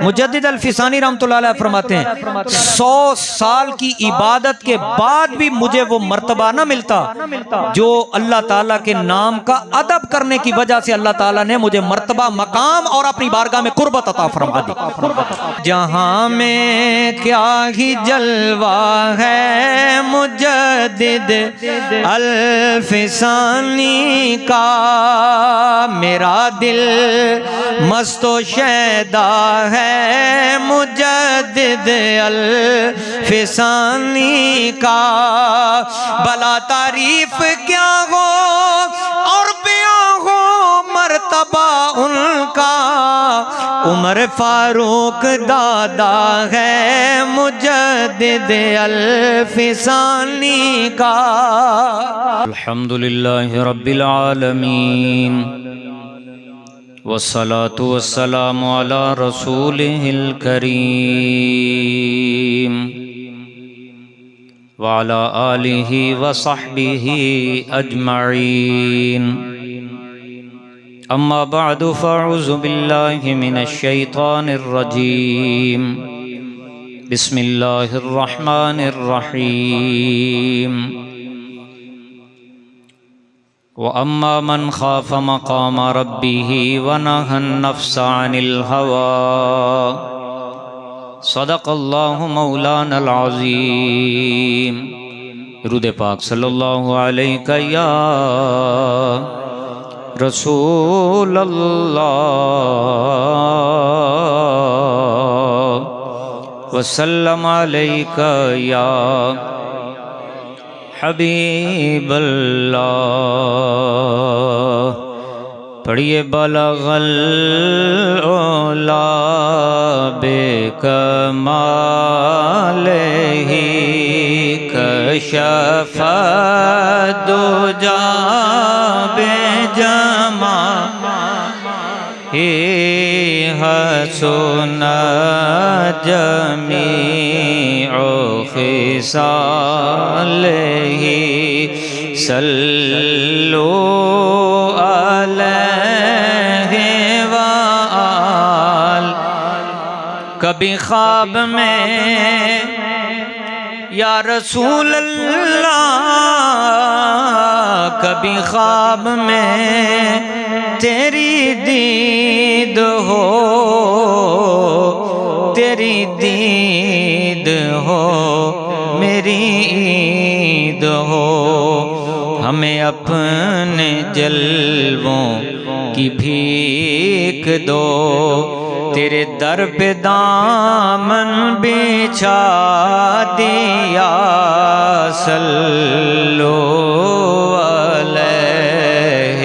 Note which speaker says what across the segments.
Speaker 1: مجدد الفسانی رحمۃ اللہ علیہ فرماتے ہیں 100 سال کی عبادت کے بعد بھی مجھے وہ مرتبہ نہ ملتا جو اللہ تعالیٰ کے نام کا ادب کرنے کی وجہ سے اللہ تعالیٰ نے مجھے مرتبہ، مقام اور اپنی بارگاہ میں قربت عطا فرما دی۔ جہاں میں کیا ہی جلوہ ہے مجدد الفسانی کا، میرا دل مست و شیدا ہے مجدد الفسانی کا، بلا تعریف کیا ہو اور بیاں ہو مرتبہ ان کا، عمر فاروق دادا ہے مجدد الفسانی کا۔ الحمدللہ رب العالمین والصلاة والسلام على رسوله الكريم وعلى آله وصحبه أجمعين، أما بعد فأعوذ بالله من الشيطان الرجيم، بسم الله الرحمن الرحيم، وَأَمَّا مَنْ خَافَ مَقَامَ رَبِّهِ وَنَهَى النَّفْسَ عَنِ الْهَوَىٰ، صدق اللہ مولانا العظیم۔ درود پاک صلی اللہ علیہ یا رسول اللہ، وسلم علیہ یا حبیب اللہ۔ پڑھیے بلغ العلا بکمالہ، کشف الدجا بجمالہ، حسن جمیع خصالہ، صلوا علیہ وآل۔ کبھی خواب میں یا رسول اللہ، کبھی خواب میں تیری دید ہو، تیری دید ہو، میری عید ہو، ہمیں اپنے جلووں کی بھیک دو، تیرے در پہ دامن بچھا دیا، صلو علیہ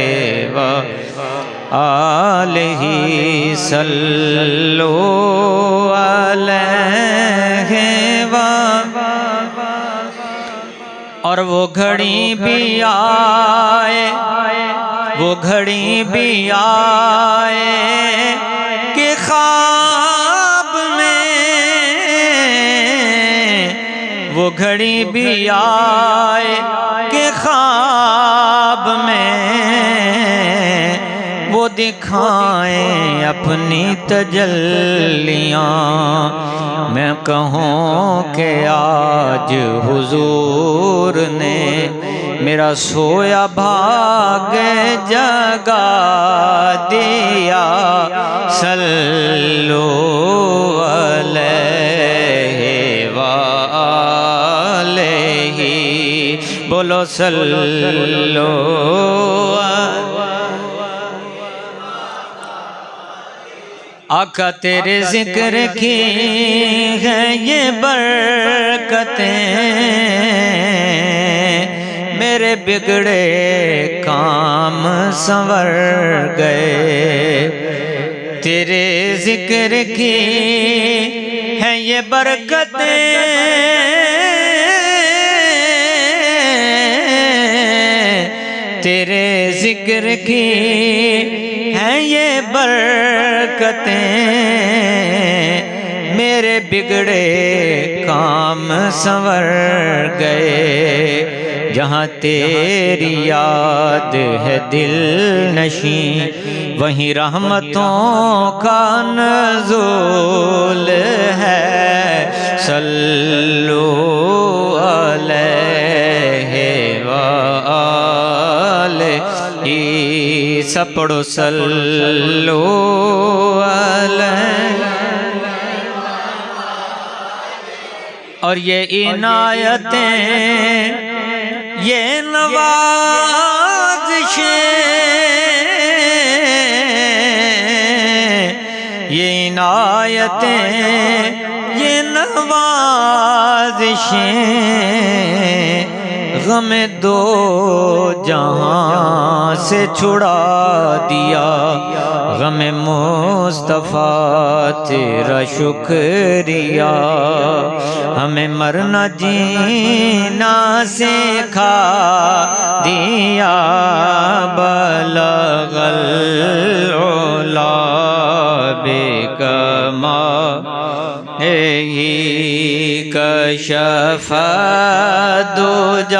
Speaker 1: وآلہ، صلو علیہ وآلہ۔ اور وہ گھڑی بھی آئے، وہ گھڑی بھی آئے کہ خواب میں، وہ گھڑی بھی آئے کہ خواب میں، وہ دکھائیں اپنی تجلیاں، میں کہوں کہ آج حضور نے میرا سویا بھاگ جگا دیا، صلو علیہ وآلہ، بولو صلو علیہ۔ آقا تیرے ذکر کی ہیں یہ برکتیں، میرے بگڑے کام سنور گئے، تیرے ذکر کی ہیں یہ برکتیں، تیرے ذکر کی ہیں یہ برکتیں، میرے بگڑے کام سنور گئے، جہاں تیری یاد ہے دل نشیں وہیں رحمتوں کا نزول ہے صلو علیہ وآلہ سب پڑھو صلو علیہ اور یہ عنایتیں یہ نوازشیں یہ عنایتیں یہ نوازشیں غم دو جہاں سے چھڑا دیا غم مصطفیٰ تیرا شکریہ ہمیں مرنا جینا سکھا دیا بلغ العلا بکمالہ کشف الدجی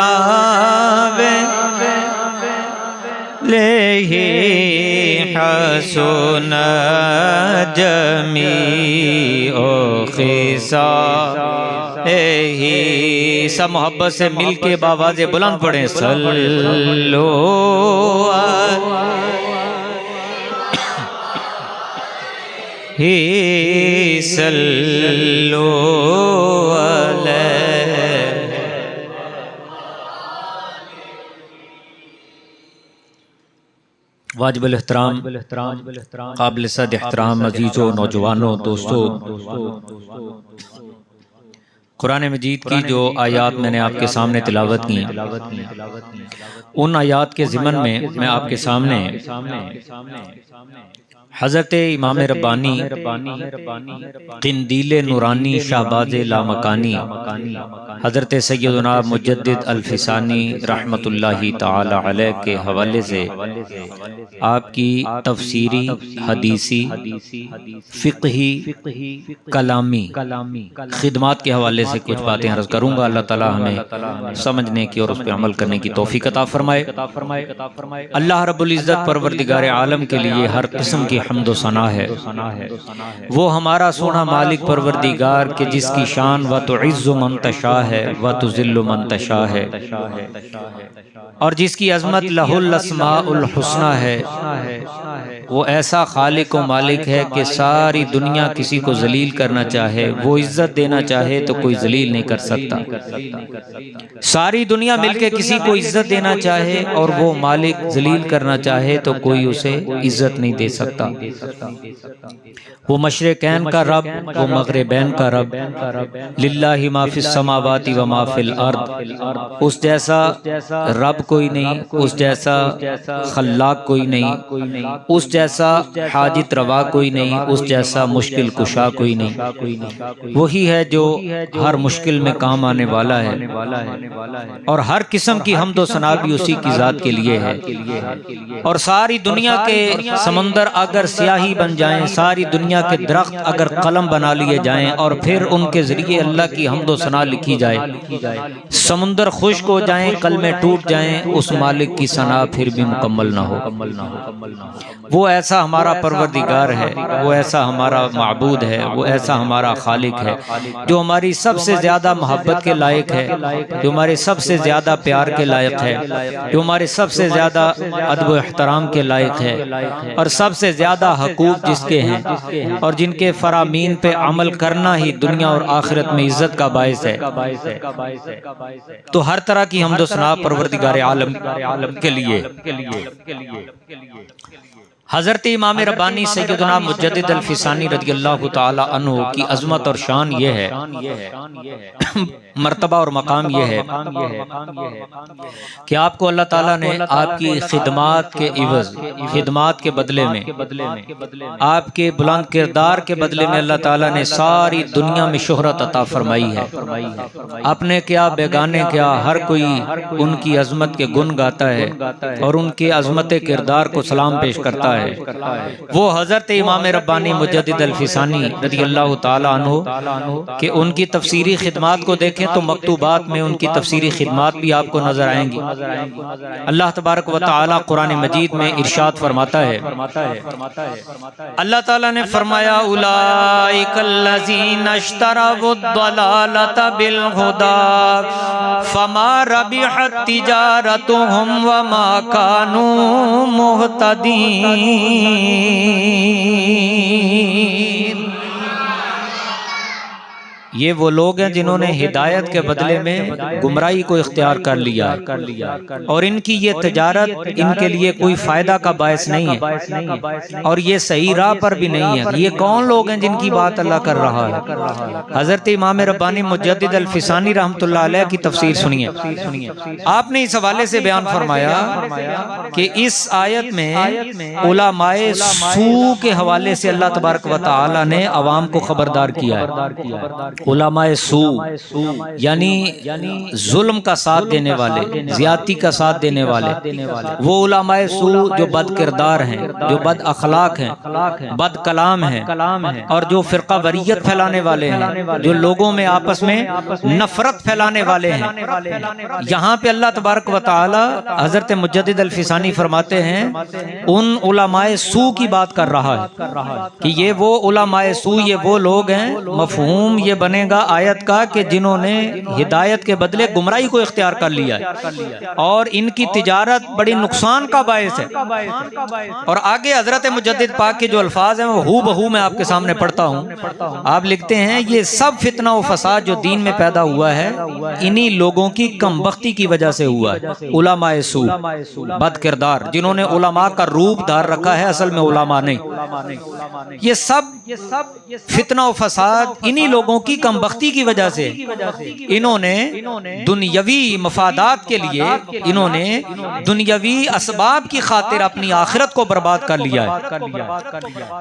Speaker 1: لہ حسن جمیع خصالہ سب محبت سے مل کے باواز بلند پڑھیں صلو علیہ صلو علیہ واجب الاحترام قابل صد احترام عزیزوں نوجوانوں دوستوں قرآن مجید کی جو آیات میں نے آپ کے سامنے تلاوت کی ان آیات کے ضمن میں آپ کے سامنے حضرت امام ربانی قندیل نورانی شہباز لامکانی حضرت سیدنا مجدد الفسانی رحمت اللہ تعالی علیہ کے حوالے سے آپ کی تفسیری حدیثی فقہی کلامی خدمات کے حوالے سے کچھ باتیں عرض کروں گا اللہ تعالی ہمیں سمجھنے کی اور اس پہ عمل کرنے کی توفیق عطا فرمائے اللہ رب العزت پروردگار عالم کے لیے ہر قسم کی حمد و ثنا ہے وہ ہمارا سونا مالک پروردگار کہ جس کی شان و تعز من تشاء ہے و تذل من تشاء ہے اور جس کی عظمت لہ الاسماء الحسنی ہے وہ ایسا خالق و مالک ہے کہ ساری دنیا کسی کو ذلیل کرنا چاہے وہ عزت دینا چاہے تو کوئی ذلیل نہیں کر سکتا ساری دنیا مل کے کسی کو عزت دینا چاہے اور وہ مالک ذلیل کرنا چاہے تو کوئی اسے عزت نہیں دے سکتا وہ مشرقین کا رب وہ مغربین کا رب للہ ما فی السماوات و ما فی الارض اس جیسا رب کوئی نہیں اس جیسا خلاق کوئی نہیں اس جیسا حاجت روا کوئی نہیں اس جیسا مشکل کشا کوئی نہیں وہی ہے جو ہر مشکل میں کام آنے والا ہے اور ہر قسم کی حمد و ثنا بھی اسی کی ذات کے لیے ہے اور ساری دنیا کے سمندر اگر سیاہی بن جائیں ساری دنیا کے درخت اگر قلم بنا لیے جائیں اور پھر ان کے ذریعے اللہ کی حمد و ثنا لکھی جائے سمندر خشک ہو جائیں قلمیں ٹوٹ جائیں اس مالک کی ثنا پھر بھی مکمل نہ ہو وہ ایسا ہمارا پروردگار ہے وہ ایسا ہمارا معبود ہے وہ ایسا ہمارا خالق ہے جو ہماری سب سے زیادہ محبت کے لائق ہے جو ہمارے سب سے زیادہ پیار کے لائق ہے جو ہمارے سب سے زیادہ ادب و احترام کے لائق ہے اور سب سے زیادہ حقوق جس کے ہیں اور جن کے فرامین پہ عمل کرنا ہی دنیا اور آخرت میں عزت کا باعث ہے تو ہر طرح کی حمد و ثنا پروردگار عالم کے لیے حضرت امام ربانی سیدنا مجدد الفسانی رضی اللہ تعالی عنہ کی عظمت اور شان یہ ہے مرتبہ اور مقام یہ ہے کہ آپ کو اللہ تعالیٰ نے آپ کی خدمات کے عوض خدمات کے بدلے میں آپ کے بلند کردار کے بدلے میں اللہ تعالیٰ نے ساری دنیا میں شہرت عطا فرمائی ہے اپنے کیا بیگانے کیا ہر کوئی ان کی عظمت کے گن گاتا ہے اور ان کی عظمت کردار کو سلام پیش کرتا ہے ہے وہ حضرت امام ربانی مجدد الفسانی رضی اللہ تعالی عنہ کہ ان کی تفسیری خدمات کو دیکھیں تو مکتوبات میں ان کی تفسیری خدمات بھی آپ کو نظر آئیں گی۔ اللہ تبارک و تعالی قرآن مجید میں ارشاد فرماتا ہے، اللہ تعالیٰ نے فرمایا اولئک الذین اشتروا الضلالۃ بالہدی فما ربحت تجارتهم وما كانوا مهتدین۔ یہ وہ لوگ ہیں جنہوں نے ہدایت کے بدلے میں گمراہی کو اختیار کر لیا اور ان کی یہ تجارت ان کے لیے کوئی فائدہ کا باعث نہیں ہے اور یہ صحیح راہ پر بھی نہیں ہے۔ یہ کون لوگ ہیں جن کی بات اللہ کر رہا ہے؟ حضرت امام ربانی مجدد الفسانی رحمۃ اللہ علیہ کی تفسیر سنیے۔ آپ نے اس حوالے سے بیان فرمایا کہ اس آیت میں علماء سوء کے حوالے سے اللہ تبارک و تعالی نے عوام کو خبردار کیا ہے۔ علماء سوء یعنی ظلم کا ساتھ دینے والے، زیادتی کا ساتھ دینے والے، وہ علماء سوء جو بد کردار ہیں، جو بد اخلاق ہیں، بد کلام ہیں اور جو فرقہ واریت پھیلانے والے ہیں، جو لوگوں میں آپس میں نفرت پھیلانے والے ہیں۔ یہاں پہ اللہ تبارک و تعالی حضرت مجدد الفسانی فرماتے ہیں ان علماء سوء کی بات کر رہا ہے کہ یہ وہ علماء سوء، یہ وہ لوگ ہیں، مفہوم یہ بنے گا آیت کا کہ جنہوں نے ہدایت کے بدلے گمراہی کو اختیار کر لیا ہے اور ان کی تجارت بڑی نقصان کا باعث ہے۔ اور آگے حضرت مجدد پاک کے جو الفاظ ہیں وہ ہو بہو میں آپ کے سامنے پڑھتا ہوں۔ آپ لکھتے ہیں یہ سب فتنہ و فساد جو دین میں پیدا ہوا ہے انہی لوگوں کی کم بختی کی وجہ سے ہوا ہے۔ علماء سوء، بد کردار، جنہوں نے علماء کا روپ دھار رکھا ہے، اصل میں علماء نہیں۔ یہ سب فتنہ و فساد انہی لوگوں کی کم بختی کی وجہ سے، انہوں نے دنیاوی مفادات کے لیے، انہوں نے دنیاوی اسباب کی خاطر اپنی آخرت کو برباد کر لیا ہے۔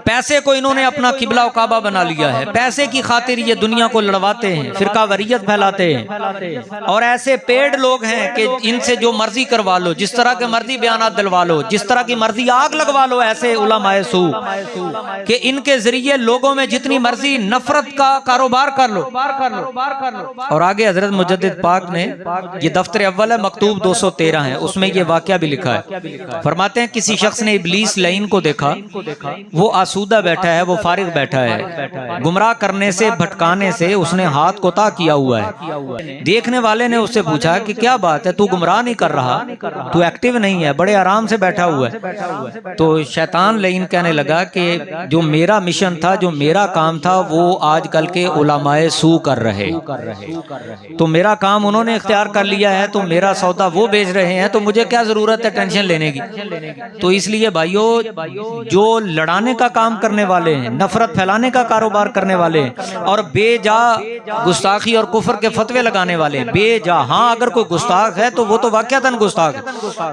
Speaker 1: پیسے کو انہوں نے اپنا قبلہ و کعبہ بنا لیا ہے، پیسے کی خاطر یہ دنیا کو لڑواتے ہیں، فرقہ واریت پھیلاتے ہیں اور ایسے پیڑ لوگ ہیں کہ ان سے جو مرضی کروا لو، جس طرح کے مرضی بیانات دلوا لو، جس طرح کی مرضی آگ لگوا لو۔ ایسے علماء سوء کہ ان کے ذریعے لوگوں میں جتنی مرضی نفرت کا کاروبار کر لو۔ اور آگے حضرت مجدد پاک نے، یہ دفتر اول ہے، مکتوب 213 ہے، اس میں یہ واقعہ بھی لکھا ہے۔ فرماتے ہیں کسی شخص نے ابلیس لعین کو دیکھا، وہ آسودہ بیٹھا ہے، وہ فارغ بیٹھا ہے، گمراہ کرنے سے، بھٹکانے سے اس نے ہاتھ کوتا کیا ہوا ہے۔ دیکھنے والے نے اس سے پوچھا کہ کیا بات ہے، تو گمراہ نہیں کر رہا، تو ایکٹیو نہیں ہے، بڑے آرام سے بیٹھا ہوا ہے۔ تو شیطان لعین کہنے لگا کہ جو میرا مشن تھا، جو میرا کام تھا، وہ آج کل کے علماء سوء کر رہے، تو میرا کام انہوں نے اختیار کر لیا ہے، تو میرا سودا وہ بیچ رہے ہیں، تو مجھے کیا ضرورت ہے ٹینشن لینے کی۔ تو اس لیے بھائیو، جو لڑانے کا کام کرنے والے ہیں، نفرت پھیلانے کا کاروبار کرنے والے ہیں اور بے جا گستاخی اور کفر کے فتوے لگانے والے ہیں، بے جا، ہاں اگر کوئی گستاخ ہے تو وہ تو واقعتاً گستاخ ہے،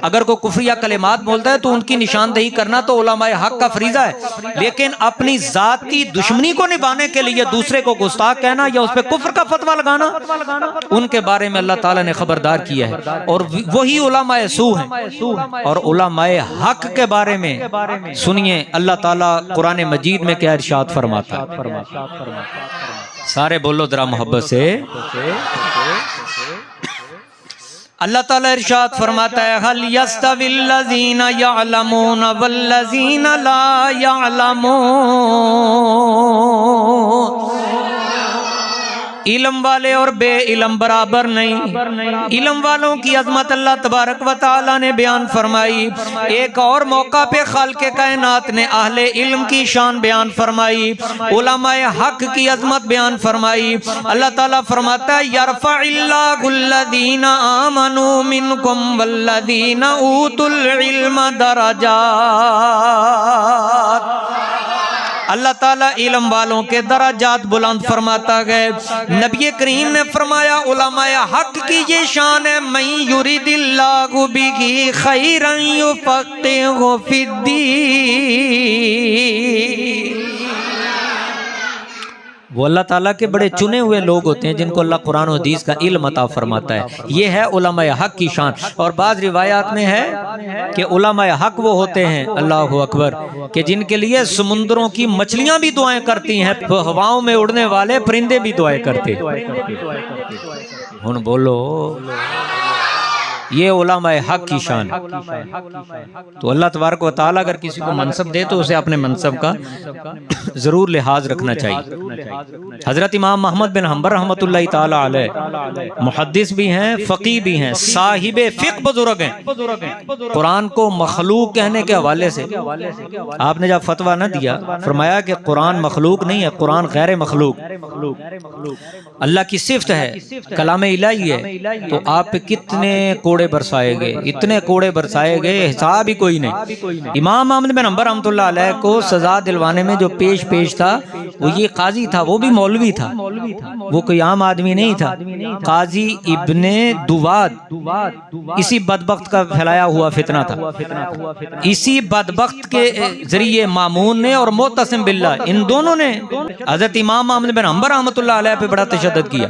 Speaker 1: اگر کوئی کفریہ کلمات بولتا ہے تو ان کی نشاندہی کرنا تو علماء حق کا فریضہ ہے، لیکن اپنی ذاتی دشمنی کو نبھانے کے لیے دوسرے کو گستاخ کہنا یا اس پہ کفر کا فتویٰ لگانا، ان کے بارے میں اللہ تعالیٰ نے خبردار کیا ہے اور وہی علماء سوء ہیں۔ اور علماء حق کے بارے میں سنیے اللہ تعالیٰ قرآن مجید میں کیا ارشاد فرماتا ہے، سارے بولو ذرا محبت سے۔ اللہ تعالیٰ ارشاد فرماتا ہے هل يستوي الذين يعلمون والذين لا يعلمون، علم والے اور بے علم برابر نہیں۔ علم والوں کی عظمت اللہ تبارک و تعالی نے بیان فرمائی، ایک اور موقع پہ خالق کائنات نے اہل علم کی شان بیان فرمائی، علماء حق کی عظمت بیان فرمائی۔ اللہ تعالیٰ فرماتا ہے یرفع اللہ الذین آمنوا منکم والذین اوتوا العلم درجات۔ اللہ تعالیٰ علم والوں کے درجات بلند فرماتا گئے۔ نبی کریم نے فرمایا علماء حق کی یہ شان ہے، من یرید اللہ بہ خیرا یفقہہ فی الدین۔ وہ اللہ تعالیٰ کے بڑے چنے ہوئے لوگ ہوتے ہیں جن کو اللہ قرآن و حدیث کا علم عطا فرماتا ہے. یہ ہے علماء حق کی شان. اور بعض روایات میں ہے کہ علماء حق وہ ہوتے ہیں اللہ اکبر کہ جن کے لیے سمندروں کی مچھلیاں بھی دعائیں کرتی ہیں, ہواؤں میں اڑنے والے پرندے بھی دعائیں کرتے. ہن بولو یہ علماء حق کی شان. تو اللہ تبارک و تعالیٰ اگر کسی کو منصب دے تو اسے اپنے منصب کا ضرور لحاظ رکھنا چاہیے. حضرت امام محمد بن حنبل رحمۃ اللہ تعالی علیہ محدث بھی ہیں, فقیہ بھی ہیں, صاحب فقہ بزرگ ہیں. قرآن کو مخلوق کہنے کے حوالے سے آپ نے جب فتویٰ نہ دیا, فرمایا کہ قرآن مخلوق نہیں ہے, قرآن غیر مخلوق اللہ کی صفت ہے, کلام الہی ہے. تو آپ پہ کتنے کوڑے برسائے گئے, اتنے کوڑے برسائے گئے, حساب ہی کوئی نہیں. امام احمد بن حنبل رحمۃ اللہ علیہ کو سزا دلوانے میں جو پیش تھا وہ یہ قاضی تھا, وہ بھی مولوی تھا, وہ کوئی عام آدمی نہیں تھا. قاضی ابن دواد, اسی بدبخت کا پھیلایا ہوا فتنہ تھا. اسی بدبخت کے ذریعے مامون نے اور معتصم باللہ, ان دونوں نے حضرت امام احمد بن حنبل رحمۃ اللہ علیہ پہ بڑا تشدد کیا.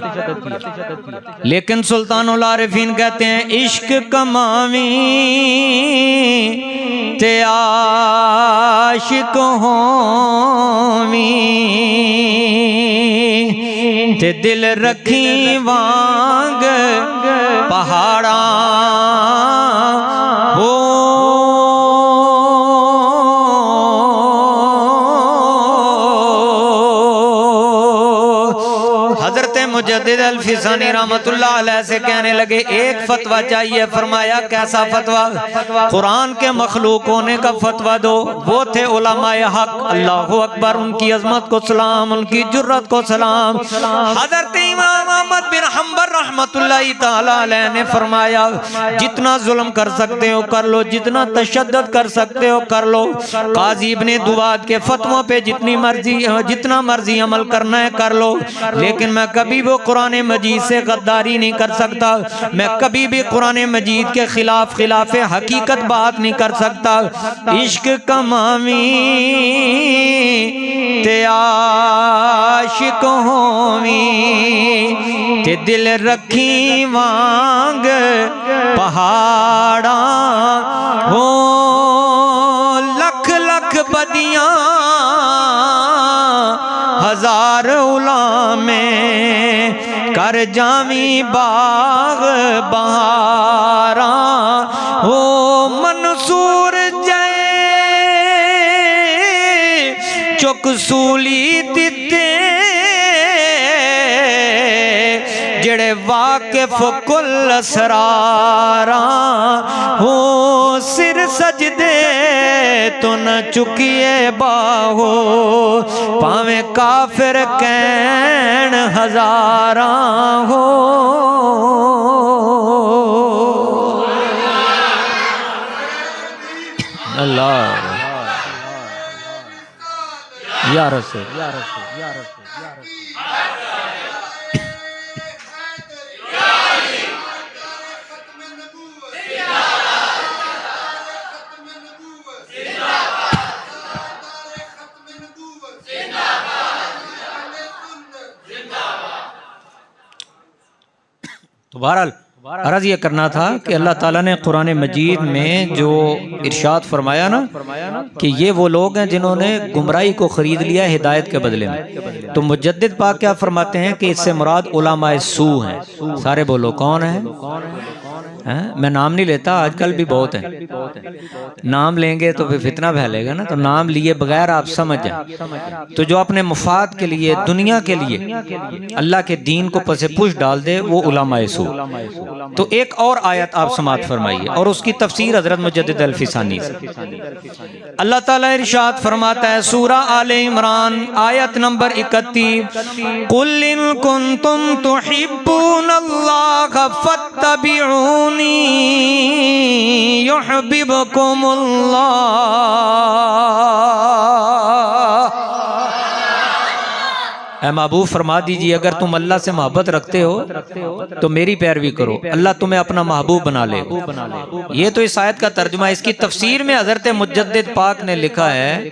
Speaker 1: لیکن سلطان العارفین کہتے ہیں عشق کماویں تے عاشق ہوویں تے دل رکھی وانگ پہاڑاں ہو. حضرت مجدد الفسانی رحمت اللہ علیہ سے کہنے لگے ایک فتویٰ چاہیے. فرمایا کیسا فتویٰ؟ قرآن کے مخلوق ہونے کا فتویٰ دو. وہ تھے علماء حق, اللہ اکبر, ان کی عظمت کو سلام, ان کی جرت کو سلام. حضرت امام احمد بن حنبل رحمت اللہ تعالی علیہ نے فرمایا جتنا ظلم کر سکتے ہو کر لو, جتنا تشدد کر سکتے ہو کر لو. قاضی ابن دواد کے فتووں پہ جتنا مرضی عمل کرنا ہے کر لو, لیکن میں کبھی وہ قرآن مجید سے غداری نہیں کر سکتا. میں کبھی بھی قرآن مجید کے خلاف حقیقت بات نہیں کر سکتا. عشق کماویں تے عاشق ہوویں تے دل رکھی وانگ پہاڑاں ہو. لکھ لکھ بدیاں ہزار میں کر جاویں باغ بہاراں ہو. منصور جے چک سولی دتے جڑے واقف کل اسراراں ہو. سر سجدے تو نہ چکیے باہو پاویں کافر کین ہزاراں ہو. اللہ یا رسول تو بہرحال عرض یہ کرنا تھا کہ اللہ تعالیٰ نے قرآن مجید میں جو ارشاد فرمایا نا کہ یہ وہ لوگ ہیں جنہوں نے گمراہی کو خرید لیا ہدایت کے بدلے میں, تو مجدد پاک کیا فرماتے ہیں کہ اس سے مراد علماء سو ہیں. سارے بولو کون ہیں؟ میں نام نہیں لیتا, آج کل بھی بہت ہیں, نام لیں گے تو پھر فتنہ پھیلے گا نا, تو نام لیے بغیر آپ سمجھ جائیں. تو جو اپنے مفاد کے لیے دنیا کے لیے اللہ کے دین کو پس پش ڈال دے وہ علماء سو. تو ایک اور آیت آپ سماعت فرمائیے اور اس کی تفسیر حضرت مجدد الفسانی سے. اللہ تعالیٰ ارشاد فرماتا ہے سورہ آل عمران آیت نمبر 31, قُلْ إِن كُنْتُمْ تُحِبُّونَ اللَّهَ فَاتَّبِعُونِي يُحْبِبْكُمُ اللَّهُ اے محبوب فرما دیجیے اگر تم اللہ سے محبت رکھتے ہو تو میری پیروی کرو، اللہ تمہیں اپنا محبوب بنا لے۔ یہ تو اس آیت کا ترجمہ ہے۔ اس کی تفسیر میں حضرت مجدد پاک نے لکھا ہے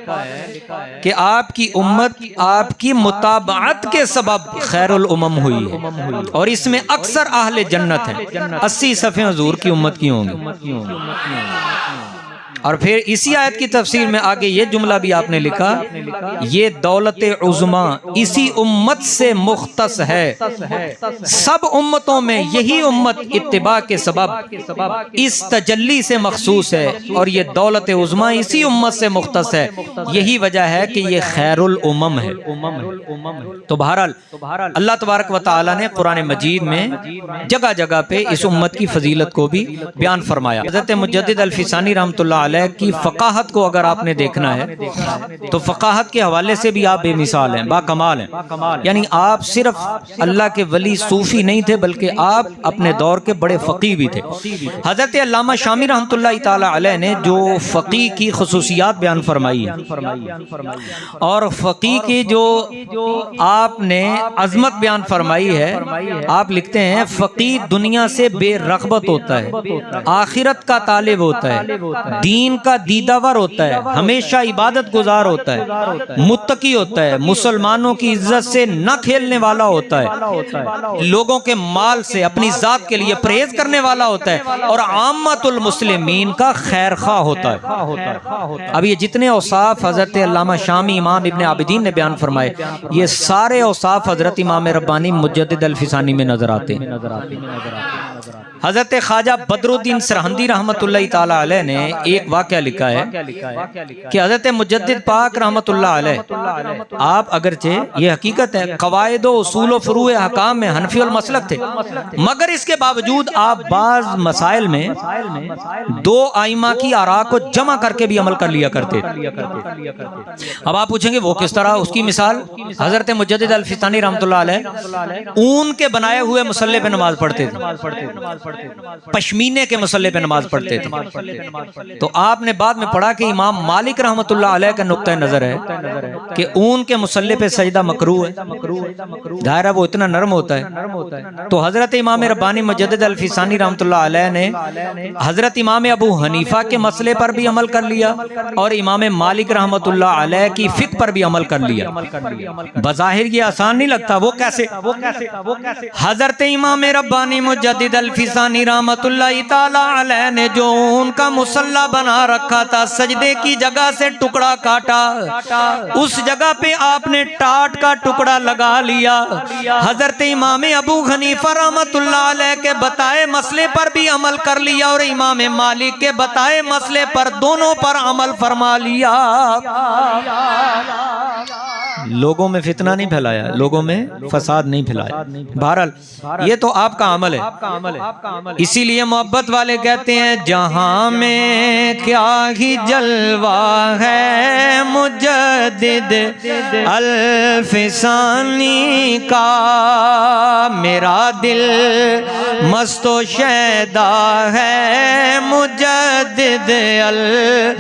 Speaker 1: کہ آپ کی امت آپ کی متابعت کے سبب خیر الامم ہوئی ہے، اور اس میں اکثر اہل جنت ہیں۔ 80 صفحے حضور کی امت کی ہوں گی۔ اور پھر اسی آیت کی تفسیر میں آگے یہ جملہ بھی آپ نے لکھا، یہ دولت عظما اسی امت سے مختص ہے، سب امتوں میں یہی امت اتباع کے سبب اس تجلی سے مخصوص ہے، اور یہ دولت عظما اسی امت سے مختص ہے، یہی وجہ ہے کہ یہ خیر الامم ہے۔ تو بہرحال اللہ تبارک و تعالی نے قرآن مجید میں جگہ جگہ پہ اس امت کی فضیلت کو بھی بیان فرمایا۔ حضرت مجدد الفسانی رحمۃ اللہ علیہ کی فقاہت کو اگر آپ نے دیکھنا ہے تو فقاہت کے حوالے سے بھی آپ بے مثال ہیں، با کمال ہیں۔ یعنی آپ صرف اللہ کے ولی صوفی نہیں تھے بلکہ آپ اپنے دور کے بڑے فقیہ بھی تھے۔ حضرت علامہ شامی رحمۃ اللہ تعالی علیہ نے جو فقیہ کی خصوصیات بیان فرمائی ہے اور فقیہ کی جو آپ نے عظمت بیان فرمائی ہے، آپ لکھتے ہیں فقیہ دنیا سے بے رغبت ہوتا ہے، آخرت کا طالب ہوتا ہے، دین کا دیداور ہوتا ہے، ہمیشہ عبادت گزار ہوتا ہے، متقی ہوتا ہے، مسلمانوں کی عزت سے نہ کھیلنے والا ہوتا ہے، لوگوں کے مال سے اپنی ذات کے لیے پرہیز کرنے والا ہوتا ہے، اور عامت المسلمین کا خیر خواہ ہوتا ہے۔ اب یہ جتنے اوصاف حضرت علامہ شامی امام ابن عابدین نے بیان فرمائے، یہ سارے اوصاف حضرت امام ربانی مجدد الفسانی میں نظر آتے ہیں۔ حضرت خواجہ بدر الدین سرہندی رحمۃ اللہ تعالی علیہ نے ایک واقعہ لکھا ہے کہ حضرت مجدد پاک رحمۃ اللہ علیہ آپ اگرچہ یہ حقیقت ہے قواعد و اصول و فروع احکام میں حنفی المسلک تھے، مگر اس کے باوجود آپ بعض مسائل میں دو ائمہ کی آراء کو جمع کر کے بھی عمل کر لیا کرتے تھے۔ اب آپ پوچھیں گے وہ کس طرح؟ اس کی مثال حضرت مجدد الفسانی رحمۃ اللہ علیہ اون کے بنائے ہوئے مصلے پہ نماز پڑھتے تھے، پشمینے کے مسئلے پہ نماز پڑھتے تھے۔ تو آپ نے بعد میں پڑھا کہ امام مالک رحمۃ اللہ علیہ کا نقطہ نظر ہے کہ اون کے مسئلے پہ سجدہ مکروہ ہے، دائرہ وہ اتنا نرم ہوتا ہے۔ تو حضرت امام ربانی مجدد الفسانی رحمۃ اللہ علیہ نے حضرت امام ابو حنیفہ کے مسئلے پر بھی عمل کر لیا اور امام مالک رحمۃ اللہ علیہ کی فقہ پر بھی عمل کر لیا۔ بظاہر یہ آسان نہیں لگتا، وہ کیسے؟ حضرت امام ربانی مجدد الفسانی رحمت اللہ تعالی علیہ نے جو ان کا مصلی بنا رکھا تھا، سجدے کی جگہ سے ٹکڑا کاٹا، اس جگہ پہ آپ نے ٹاٹ کا ٹکڑا لگا لیا۔ حضرت امام ابو حنیفہ رحمت اللہ علیہ کے بتائے مسئلے پر بھی عمل کر لیا اور امام مالک کے بتائے مسئلے پر دونوں پر عمل فرما لیا۔ لوگوں میں فتنہ نہیں پھیلایا، لوگوں میں فساد نہیں پھیلایا۔ بہرحال یہ تو آپ کا عمل ہے، اسی لیے محبت والے کہتے ہیں جہاں میں کیا ہی جلوہ ہے مجدد الفسانی کا، میرا دل مست و شیدا ہے مجدد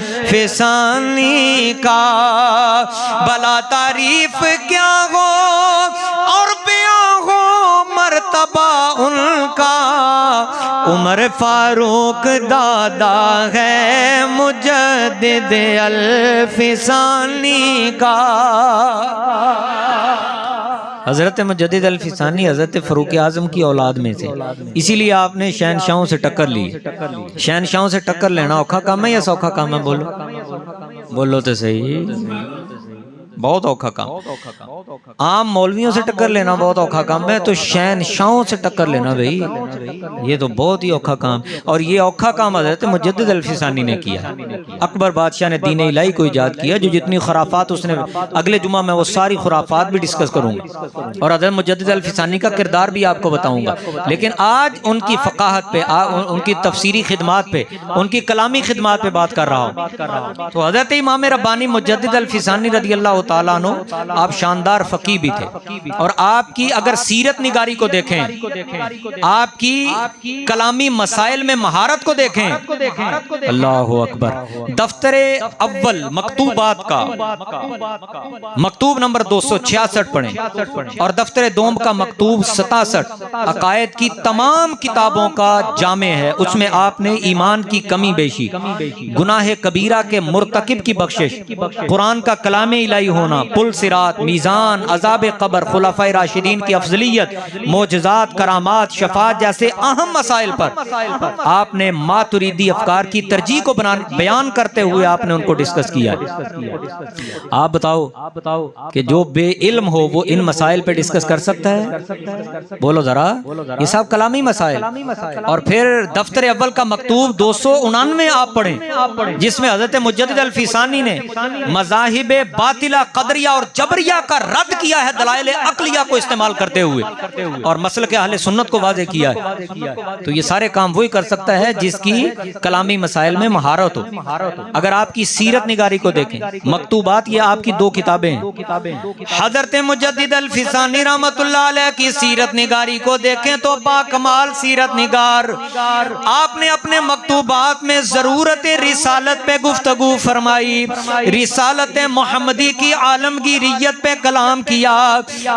Speaker 1: الفسانی کا، بلا تعریف کیا ہو اور بیاں ہو مرتبہ ان کا، عمر فاروق دادا ہے مجدد الفسانی کا۔ حضرت مجدد الفسانی حضرت فاروق اعظم کی اولاد میں سے، اسی لیے آپ نے شہنشاہوں سے ٹکر لی۔ شہنشاہوں سے ٹکر لینا اوکھا کام ہے یا سوکھا کام ہے؟ بولو تو صحیح، بہت اوکھا کام۔ عام مولویوں سے ٹکر لینا بہت اوکھا کام ہے، تو شہنشاہوں سے ٹکر لینا بھئی یہ تو بہت ہی اوکھا کام، اور یہ اوکھا کام حضرت مجدد الفسانی نے کیا۔ اکبر بادشاہ نے دین الہی کو ایجاد کیا، جو جتنی خرافات اس نے، اگلے جمعہ میں وہ ساری خرافات بھی ڈسکس کروں گا اور حضرت مجدد الفسانی کا کردار بھی آپ کو بتاؤں گا، لیکن آج ان کی فقاہت پہ، ان کی تفسیری خدمات پہ، ان کی کلامی خدمات پہ بات کر رہا ہوں۔ تو حضرت امام ربانی مجدد الفسانی رضی اللہ تعالیٰ عنہ آپ شاندار فقیہ بھی تھے، اور آپ کی اگر سیرت نگاری کو دیکھیں، آپ کی کلامی مسائل میں مہارت کو دیکھیں، اللہ اکبر، دفتر اول مکتوبات کا مکتوب نمبر 266 پڑھیں، اور دفتر دوم کا مکتوب 67 عقائد کی تمام کتابوں کا جامع ہے۔ اس میں آپ نے ایمان کی کمی بیشی، گناہ کبیرہ کے مرتکب کی بخشش، قرآن کا کلام الہی ہونا، پل صراط، میزان، عذاب قبر، خلفائے راشدین کی افضلیت، معجزات، کرامات، شفاعت جیسے اہم مسائل پر آپ نے ماتریدی افکار کی ترجیح کو بیان کرتے ہوئے آپ نے ان کو ڈسکس کیا ہے۔ آپ بتاؤ کہ جو بے علم ہو وہ ان مسائل پہ ڈسکس کر سکتا ہے؟ بولو ذرا، یہ سب کلامی مسائل۔ اور پھر دفتر اول کا مکتوب 299 آپ پڑھیں، جس میں حضرت مجدد الفیسانی نے مذاہب باطلہ، قدریہ اور جبریہ کا رد کیا ہے دلائل عقلیہ کو استعمال کرتے ہوئے، اور مسلک اہل سنت کو واضح کیا ہے۔ تو یہ سارے کام وہی کر سکتا ہے جس کی کلامی مسائل میں مہارت ہو۔ اگر آپ کی سیرت نگاری کو دیکھیں، مکتوبات یہ آپ کی 2 کتابیں ہیں، حضرت مجدد الفیسانی رحمت اللہ علیہ کی سیرت نگاری کو دیکھیں تو باکمال سیرت نگار، آپ نے اپنے مکتوبات میں ضرورت رسالت پہ گفتگو فرمائی، رسالت محمدی کی عالمگیریت پہ کلام کیا،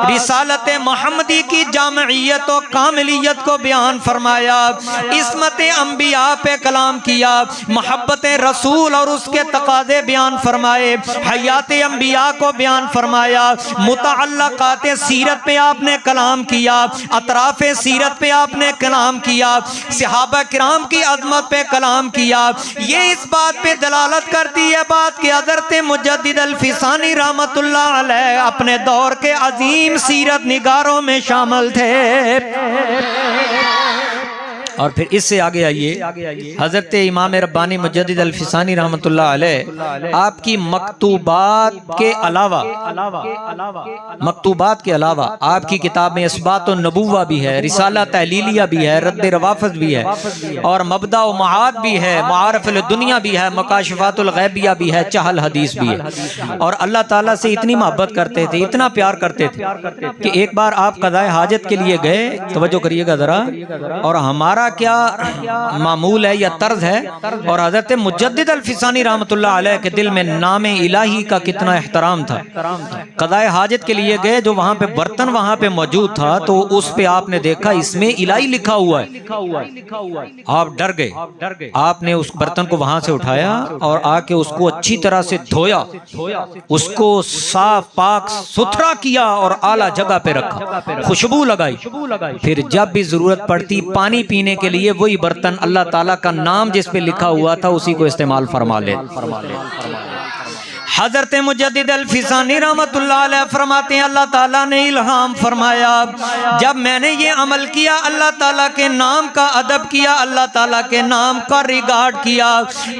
Speaker 1: رسالت محمدی کی جامعیت و کاملیت کو بیان فرمایا، عصمت انبیاء پہ کلام کیا، محبت رسول اور اس کے تقاضے بیان فرمائے، حیات انبیاء کو بیان فرمایا، متعلقات سیرت پہ آپ نے کلام کیا، اطراف سیرت پہ آپ نے کلام کیا، صحابہ کرام کی عظمت پہ کلام کیا۔ یہ اس بات پہ دلالت کرتی ہے بات کہ حضرت مجدد الفیسانی رحمت اللہ علیہ اپنے دور کے عظیم سیرت نگاروں میں شامل تھے۔ اور پھر اس سے آگے آئیے، حضرت امام ربانی مجدد الفیسانی رحمت اللہ علیہ آپ کی مکتوبات کے علاوہ آپ کی کتاب میں اثبات النبوہ بھی ہے، رسالہ تحلیلیہ بھی ہے، رد روافظ بھی ہے، اور مبدأ و معاد بھی ہے، معارف الدنیا بھی ہے، مکاشفات الغیبیہ بھی ہے، چہل حدیث بھی ہے۔ اور اللہ تعالیٰ سے اتنی محبت کرتے تھے، اتنا پیار کرتے تھے کہ ایک بار آپ قضاء حاجت کے لیے گئے، توجہ کریے گا ذرا، اور ہمارا کیا معمول ہے یا طرز ہے، اور حضرت مجدد الفیسانی رحمت اللہ علیہ کے دل میں نام الہی کا کتنا احترام تھا۔ قضاء حاجت کے لیے گئے، جو وہاں پہ برتن وہاں پہ موجود تھا تو اس پہ آپ نے دیکھا اس میں الہی لکھا ہوا ہے، آپ ڈر گئے، آپ نے اس برتن کو وہاں سے اٹھایا اور آ کے اس کو اچھی طرح سے دھویا، اس کو صاف پاک ستھرا کیا اور اعلیٰ جگہ پہ رکھا، خوشبو لگائی، پھر جب بھی ضرورت پڑتی پانی پینے کے لیے وہی برتن اللہ تعالیٰ کا نام جس پہ لکھا ہوا تھا اسی کو استعمال فرما لے۔ حضرت مجدد الفیسانی رحمت اللہ علیہ فرماتے ہیں اللہ تعالیٰ نے الہام فرمایا، جب میں نے یہ عمل کیا، اللہ تعالیٰ کے نام کا ادب کیا، اللہ تعالیٰ کے نام کا ریگارڈ کیا،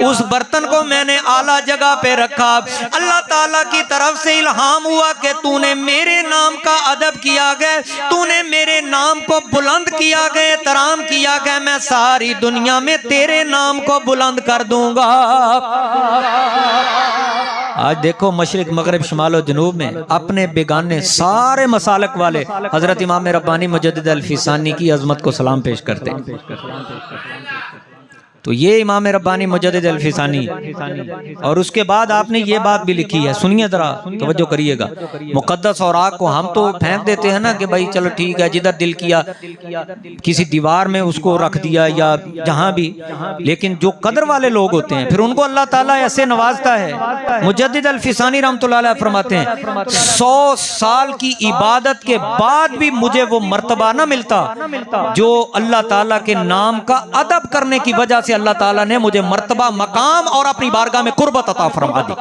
Speaker 1: اس برتن کو میں نے اعلیٰ جگہ پہ رکھا، اللہ تعالیٰ کی طرف سے الہام ہوا کہ تو نے میرے نام کا ادب کیا گیا، تو نے میرے نام کو بلند کیا گیا، احترام کیا گیا، میں ساری دنیا میں تیرے نام کو بلند کر دوں گا۔ آج دیکھو مشرق مغرب شمال و جنوب میں اپنے بیگانے سارے مسالک والے حضرت امام ربانی مجدد الفیسانی کی عظمت کو سلام پیش کرتے ہیں۔ تو یہ امام ربانی مجدد الفیسانی، اور اس کے بعد آپ نے یہ بات بھی لکھی ہے، سنیے ذرا توجہ کریے گا، مقدس اوراق کو ہم تو پھینک دیتے ہیں نا کہ بھائی چلو ٹھیک ہے، جدھر دل کیا کسی دیوار میں اس کو رکھ دیا یا جہاں بھی، لیکن جو قدر والے لوگ ہوتے ہیں پھر ان کو اللہ تعالیٰ ایسے نوازتا ہے۔ مجدد الفیسانی رحمۃ اللہ علیہ فرماتے ہیں 100 سال کی عبادت کے بعد بھی مجھے وہ مرتبہ نہ ملتا جو اللہ تعالیٰ کے نام کا ادب کرنے کی وجہ سے اللہ تعالیٰ نے مجھے مرتبہ، مقام اور اپنی بارگاہ میں قربت عطا فرما دی۔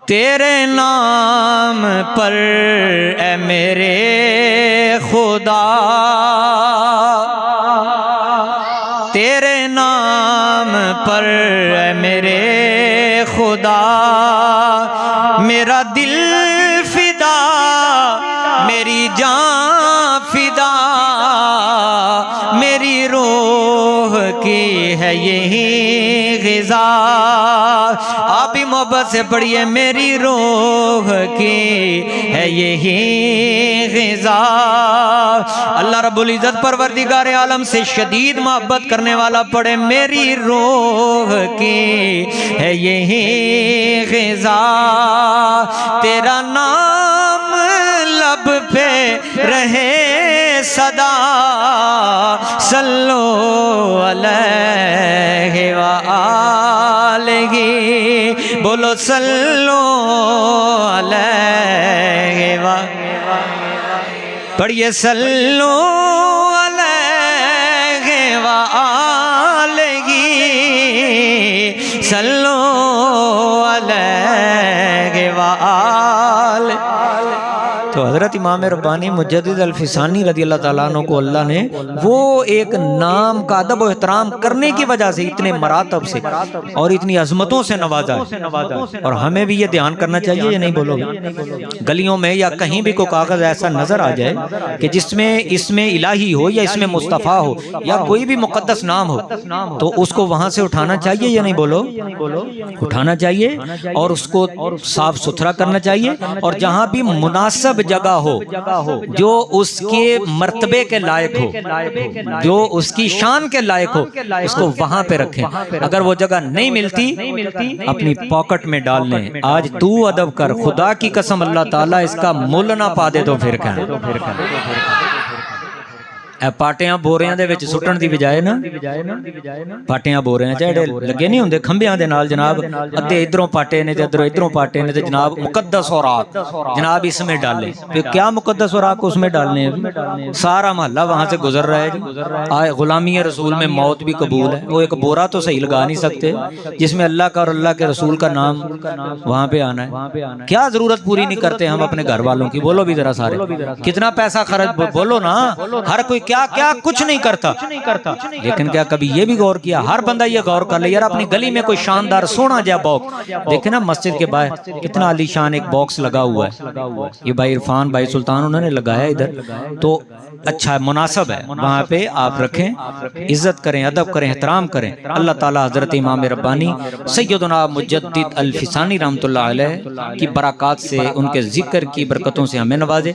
Speaker 1: تیرے نام پر اے میرے خدا، تیرے نام پر اے میرے خدا، میرا دل فدا، میری جان فدا، میری روح کی ہے یہی غذا، آبی محبت سے پڑھیے میری روح کی ہے یہی غذا. اللہ رب العزت پروردگار عالم سے شدید محبت کرنے والا پڑھے میری روح کی ہے یہی غذا. تیرا نام لب پہ رہے صدا صلو علیہ وآلہ بولو صلو علیہ وآلہ پڑھیے صلو علیہ وآلہ صلو علیہ وآلہ. تو حضرت امام ربانی مجدد الفسانی رضی اللہ تعالیٰ عنہ کو اللہ نے وہ ایک نام کا ادب و احترام کرنے کی وجہ سے اتنے مراتب سے اور اتنی عظمتوں سے نوازا ہے. اور ہمیں بھی یہ دھیان کرنا چاہیے یا نہیں بولو گے؟ گلیوں میں یا کہیں بھی کوئی کاغذ ایسا نظر آ جائے کہ جس میں اس میں الہی ہو یا اس میں مصطفیٰ ہو یا کوئی بھی مقدس نام ہو تو اس کو وہاں سے اٹھانا چاہیے یا نہیں بولو؟ اٹھانا چاہیے اور اس کو صاف ستھرا کرنا چاہیے. اور جہاں بھی مناسب جگہ ہو جو اس کے مرتبے کے لائق ہو جو اس کی شان کے لائق ہو اس کو وہاں پہ رکھیں. اگر وہ جگہ نہیں ملتی اپنی پاکٹ میں ڈال لیں. آج تو ادب کر خدا کی قسم اللہ تعالیٰ اس کا مول نہ پا دے تو پھر کہیں پاٹیاں بوریاں دے وچ سٹن دی بجائے نا پاٹیاں بوریاں جڑے لگے نہیں ہوندے کھمبیاں دے نال جناب ادھے ادھروں پاٹے نے تے ادھروں پاٹے نے تے جناب مقدس اوراق جناب اس میں ڈالے. پھر کیا مقدس اوراق اس میں ڈالنے ہیں؟ سارا محلہ وہاں سے گزر رہا ہے جی. غلامی رسول میں موت بھی قبول ہے. وہ ایک بورا تو صحیح لگا نہیں سکتے جس میں اللہ کا اور اللہ کے رسول کا نام وہاں پہ آنا ہے. کیا ضرورت پوری نہیں کرتے ہم اپنے گھر والوں کی؟ بولو بھی ذرا سارے کتنا پیسہ خرچ بولو نا. ہر کوئی کیا کیا کچھ نہیں کرتا لیکن کیا کبھی یہ بھی غور کیا ہر بندہ یہ غور کر لے یار اپنی گلی میں کوئی شاندار سونا جا باکس دیکھیں نا مسجد کے باہر کتنا عالی شان ایک باکس لگا ہوا ہے. یہ بھائی عرفان بھائی سلطان انہوں نے لگایا ادھر تو اچھا مناسب ہے وہاں پہ آپ رکھیں. عزت کریں ادب کریں احترام کریں. اللہ تعالی حضرت امام ربانی سیدنا مجدد الفسانی رحمۃ اللہ علیہ کی برکات سے ان کے ذکر کی برکتوں سے ہمیں نوازے.